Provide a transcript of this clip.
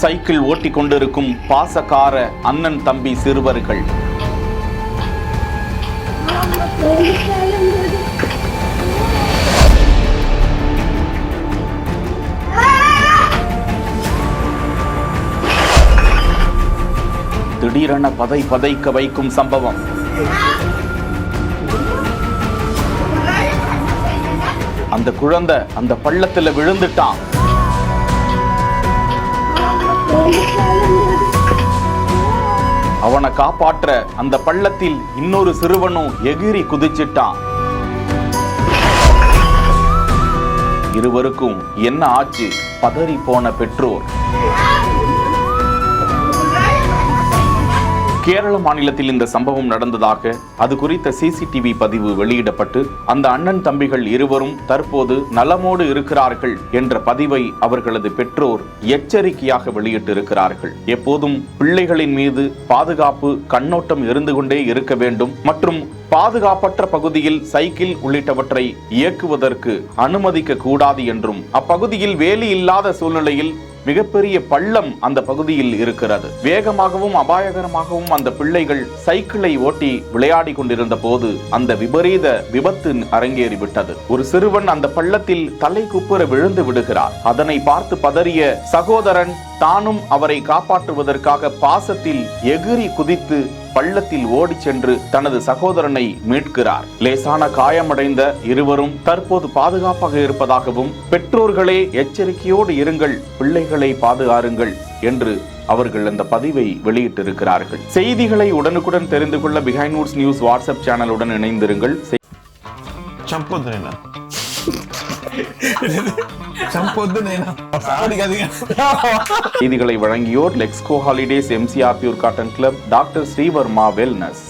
Cycle ஓட்டிக் கொண்டிருக்கும் பாசக்கார அண்ணன் தம்பி சிறுவர்கள். திடீரென பதைக்க வைக்கும் சம்பவம். அந்த குழந்தை அந்த பள்ளத்துல விழுந்துட்டான். அவனை காப்பாற்ற அந்த பள்ளத்தில் இன்னொரு சிறுவனும் எகிரி குதிச்சிட்டான். இருவருக்கும் என்ன ஆச்சு? பதறி போன பெற்றோர். கேரள மாநிலத்தில் இந்த சம்பவம் நடந்ததாக அது குறித்த சிசிடிவி பதிவு வெளியிடப்பட்டு அந்த அண்ணன் தம்பிகள் இருவரும் தற்போது நலமோடு இருக்கிறார்கள் என்ற பதிவை அவர்களது பெற்றோர் எச்சரிக்கையாக வெளியிட்டிருக்கிறார்கள். எப்போதும் பிள்ளைகளின் மீது பாதுகாப்பு கண்ணோட்டம் இருந்து கொண்டே இருக்க வேண்டும் மற்றும் பாதுகாப்பற்ற பகுதியில் சைக்கிள் உள்ளிட்டவற்றை இயக்குவதற்கு அனுமதிக்க கூடாது என்றும், அப்பகுதியில் வேலி இல்லாத சூழ்நிலையில் மிகப்பெரிய பள்ளம் அந்த பகுதியில் இருக்கிறது. வேகமாகவும் அபாயகரமாகவும் அந்த பிள்ளைகள் சைக்கிளை ஓட்டி விளையாடி கொண்டிருந்த போது அந்த விபரீத விபத்து அரங்கேறிவிட்டது. ஒரு சிறுவன் அந்த பள்ளத்தில் தலை குப்புற விழுந்து விடுகிறார். அதனை பார்த்து பதறிய சகோதரன் தானும் அவரை காப்பாற்றுவதற்காக பாசத்தில் எகிரி குதித்து பள்ளத்தில் ஓடி சென்று தனது சகோதரனை மீட்கிறார். லேசான காயமடைந்த இருவரும் தற்போது பாதுகாப்பாக இருப்பதாகவும், பெற்றோர்களே எச்சரிக்கையோடு இருங்கள், பிள்ளைகளை பாதுகாருங்கள் என்று அவர்கள் அந்த பதிவை வெளியிட்டிருக்கிறார்கள். செய்திகளை உடனுக்குடன் தெரிந்து கொள்ள பிஹைண்ட் வுட்ஸ் நியூஸ் வாட்ஸ்அப் சேனலுடன் இணைந்திருங்கள். செய்திகளை வழங்கியோர் Lexco holidays, MCR pure cotton club, doctor Srivarma wellness.